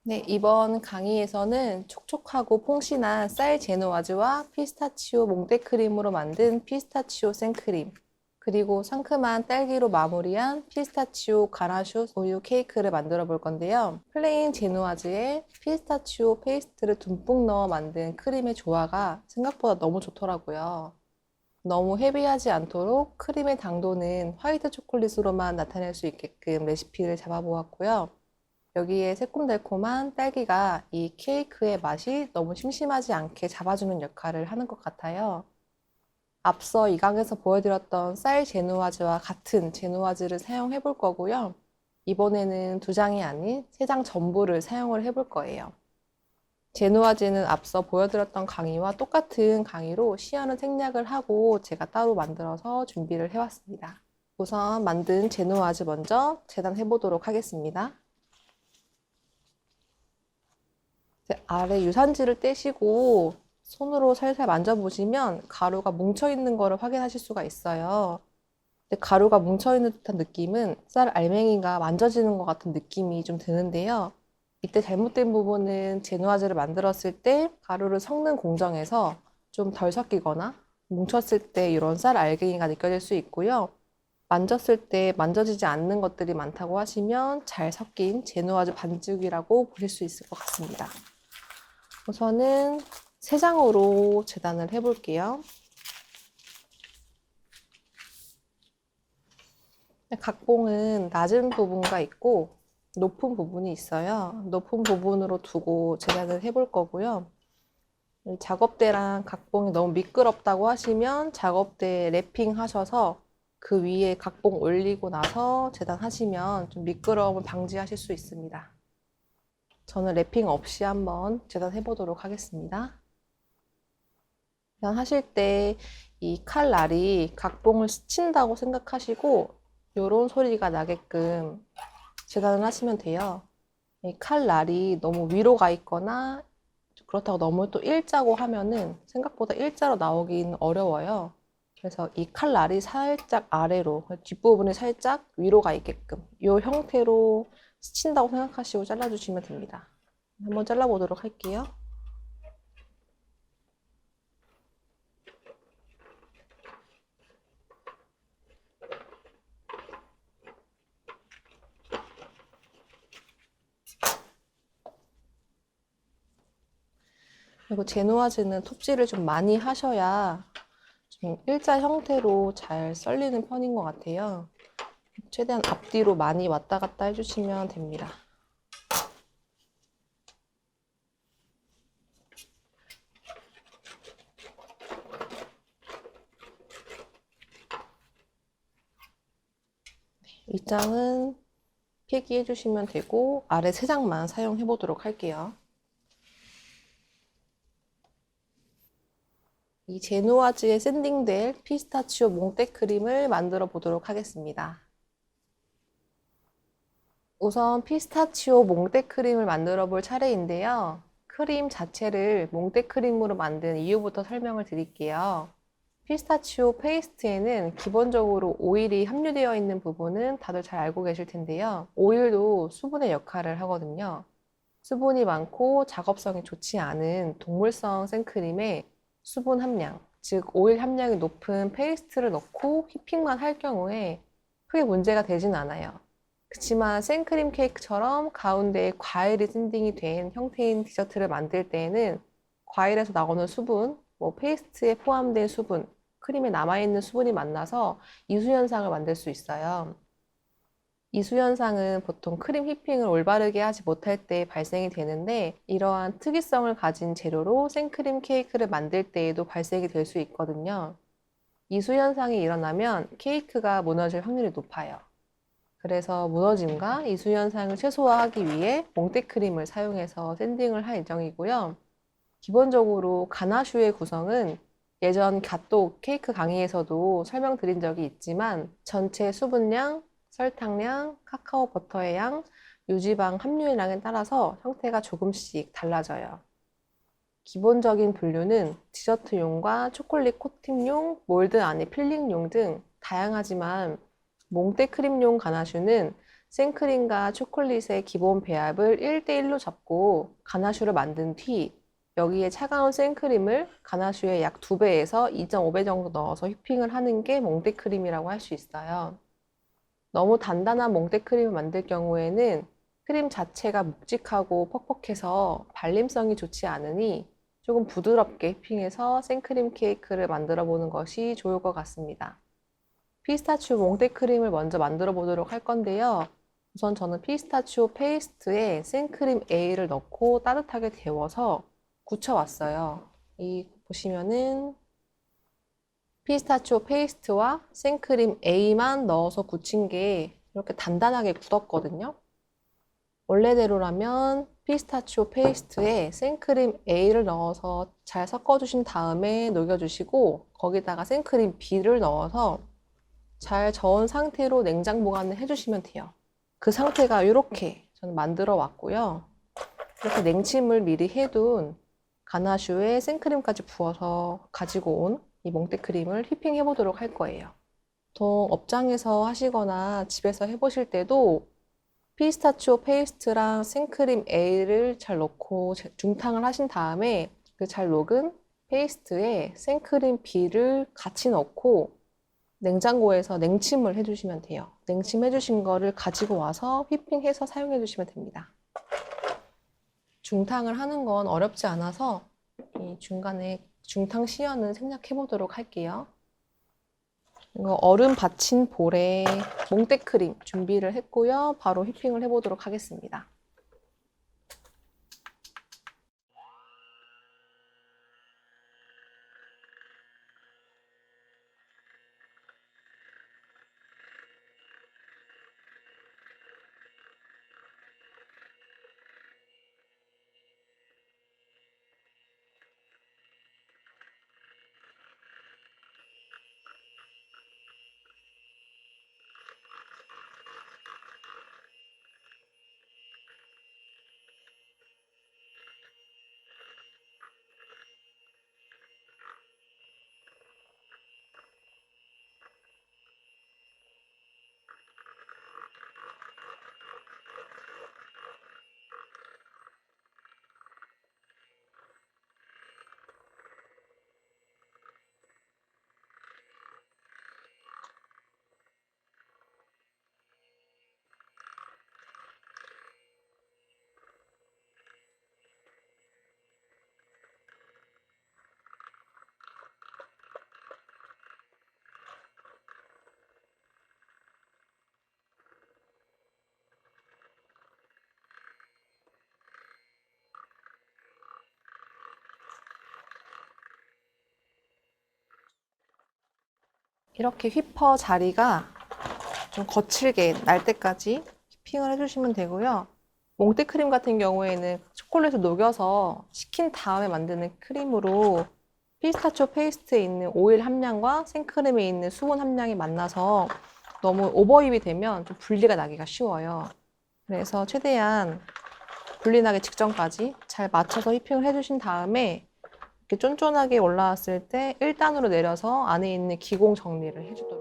네, 이번 강의에서는 촉촉하고 퐁신한 쌀 제노와즈와 피스타치오 몽테크림으로 만든 피스타치오 생크림, 그리고 상큼한 딸기로 마무리한 피스타치오 가나슈 우유 케이크를 만들어 볼 건데요. 플레인 제노와즈에 피스타치오 페이스트를 듬뿍 넣어 만든 크림의 조화가 생각보다 너무 좋더라고요. 너무 헤비하지 않도록 크림의 당도는 화이트 초콜릿으로만 나타낼 수 있게끔 레시피를 잡아보았고요. 여기에 새콤달콤한 딸기가 이 케이크의 맛이 너무 심심하지 않게 잡아주는 역할을 하는 것 같아요. 앞서 이 강에서 보여드렸던 쌀 제누아즈와 같은 제누아즈를 사용해 볼 거고요. 이번에는 두 장이 아닌 세 장 전부를 사용을 해볼 거예요. 제누아즈는 앞서 보여드렸던 강의와 똑같은 강의로 시연은 생략을 하고 제가 따로 만들어서 준비를 해왔습니다. 우선 만든 제누아즈 먼저 재단해 보도록 하겠습니다. 아래 유산지를 떼시고 손으로 살살 만져보시면 가루가 뭉쳐있는 거를 확인하실 수가 있어요. 근데 가루가 뭉쳐있는 듯한 느낌은 쌀 알맹이가 만져지는 것 같은 느낌이 좀 드는데요. 이때 잘못된 부분은 제누아즈를 만들었을 때 가루를 섞는 공정에서 좀 덜 섞이거나 뭉쳤을 때 이런 쌀 알갱이가 느껴질 수 있고요. 만졌을 때 만져지지 않는 것들이 많다고 하시면 잘 섞인 제누아즈 반죽이라고 보실 수 있을 것 같습니다. 우선은 세 장으로 재단을 해볼게요. 각봉은 낮은 부분과 있고 높은 부분이 있어요. 높은 부분으로 두고 재단을 해볼 거고요. 작업대랑 각봉이 너무 미끄럽다고 하시면 작업대 랩핑 하셔서 그 위에 각봉 올리고 나서 재단하시면 좀 미끄러움을 방지하실 수 있습니다. 저는 랩핑 없이 한번 재단해 보도록 하겠습니다. 하실 때 이 칼날이 각봉을 스친다고 생각하시고 요런 소리가 나게끔 재단을 하시면 돼요. 이 칼날이 너무 위로 가 있거나 그렇다고 너무 또 일자고 하면은 생각보다 일자로 나오긴 어려워요. 그래서 이 칼날이 살짝 아래로, 뒷부분이 살짝 위로 가 있게끔 이 형태로 스친다고 생각하시고 잘라주시면 됩니다. 한번 잘라보도록 할게요. 그리고 제누아즈는 톱질을 좀 많이 하셔야 좀 일자 형태로 잘 썰리는 편인 것 같아요. 최대한 앞뒤로 많이 왔다 갔다 해주시면 됩니다. 이 장은 필기해 주시면 되고 아래 세 장만 사용해 보도록 할게요. 이 제누아즈에 샌딩될 피스타치오 몽떼 크림을 만들어 보도록 하겠습니다. 우선 피스타치오 몽떼 크림을 만들어 볼 차례인데요. 크림 자체를 몽떼 크림으로 만든 이유부터 설명을 드릴게요. 피스타치오 페이스트에는 기본적으로 오일이 함유되어 있는 부분은 다들 잘 알고 계실 텐데요. 오일도 수분의 역할을 하거든요. 수분이 많고 작업성이 좋지 않은 동물성 생크림에 수분 함량, 즉 오일 함량이 높은 페이스트를 넣고 휘핑만 할 경우에 크게 문제가 되진 않아요. 그렇지만 생크림 케이크처럼 가운데에 과일이 샌딩이 된 형태인 디저트를 만들 때에는 과일에서 나오는 수분, 페이스트에 포함된 수분, 크림에 남아있는 수분이 만나서 이수현상을 만들 수 있어요. 이수현상은 보통 크림 휘핑을 올바르게 하지 못할 때 발생이 되는데 이러한 특이성을 가진 재료로 생크림 케이크를 만들 때에도 발생이 될 수 있거든요. 이수현상이 일어나면 케이크가 무너질 확률이 높아요. 그래서 무너짐과 이수현상을 최소화하기 위해 몽테크림을 사용해서 샌딩을 할 예정이고요. 기본적으로 가나슈의 구성은 예전 갓도 케이크 강의에서도 설명드린 적이 있지만 전체 수분량, 설탕량, 카카오 버터의 양, 유지방 함유량에 따라서 형태가 조금씩 달라져요. 기본적인 분류는 디저트용과 초콜릿 코팅용, 몰드 안에 필링용 등 다양하지만 몽테크림용 가나슈는 생크림과 초콜릿의 기본 배합을 1대1로 잡고 가나슈를 만든 뒤 여기에 차가운 생크림을 가나슈의 약 2배에서 2.5배 정도 넣어서 휘핑을 하는 게 몽테크림이라고 할 수 있어요. 너무 단단한 몽테크림을 만들 경우에는 크림 자체가 묵직하고 퍽퍽해서 발림성이 좋지 않으니 조금 부드럽게 휘핑해서 생크림 케이크를 만들어 보는 것이 좋을 것 같습니다. 피스타치오 몽테크림을 먼저 만들어 보도록 할 건데요. 우선 저는 피스타치오 페이스트에 생크림 A를 넣고 따뜻하게 데워서 굳혀왔어요. 보시면은 피스타치오 페이스트와 생크림 A만 넣어서 굳힌 게 이렇게 단단하게 굳었거든요. 원래대로라면 피스타치오 페이스트에 생크림 A를 넣어서 잘 섞어주신 다음에 녹여주시고 거기다가 생크림 B를 넣어서 잘 저은 상태로 냉장 보관을 해주시면 돼요. 그 상태가 이렇게 저는 만들어 왔고요. 이렇게 냉침을 미리 해둔 가나슈에 생크림까지 부어서 가지고 온 이 몽테크림을 휘핑해 보도록 할 거예요. 보통 업장에서 하시거나 집에서 해보실 때도 피스타치오 페이스트랑 생크림 A를 잘 넣고 중탕을 하신 다음에 그 잘 녹은 페이스트에 생크림 B를 같이 넣고 냉장고에서 냉침을 해주시면 돼요. 냉침해 주신 거를 가지고 와서 휘핑해서 사용해 주시면 됩니다. 중탕을 하는 건 어렵지 않아서 이 중간에 중탕 시연은 생략해 보도록 할게요. 이거 얼음 받친 볼에 몽테크림 준비를 했고요. 바로 휘핑을 해보도록 하겠습니다. 이렇게 휘퍼 자리가 좀 거칠게 날 때까지 휘핑을 해주시면 되고요. 몽테크림 같은 경우에는 초콜릿을 녹여서 식힌 다음에 만드는 크림으로 피스타치오 페이스트에 있는 오일 함량과 생크림에 있는 수분 함량이 만나서 너무 오버힙이 되면 좀 분리가 나기가 쉬워요. 그래서 최대한 분리나기 직전까지 잘 맞춰서 휘핑을 해주신 다음에 이렇게 쫀쫀하게 올라왔을 때 1단으로 내려서 안에 있는 기공 정리를 해주도록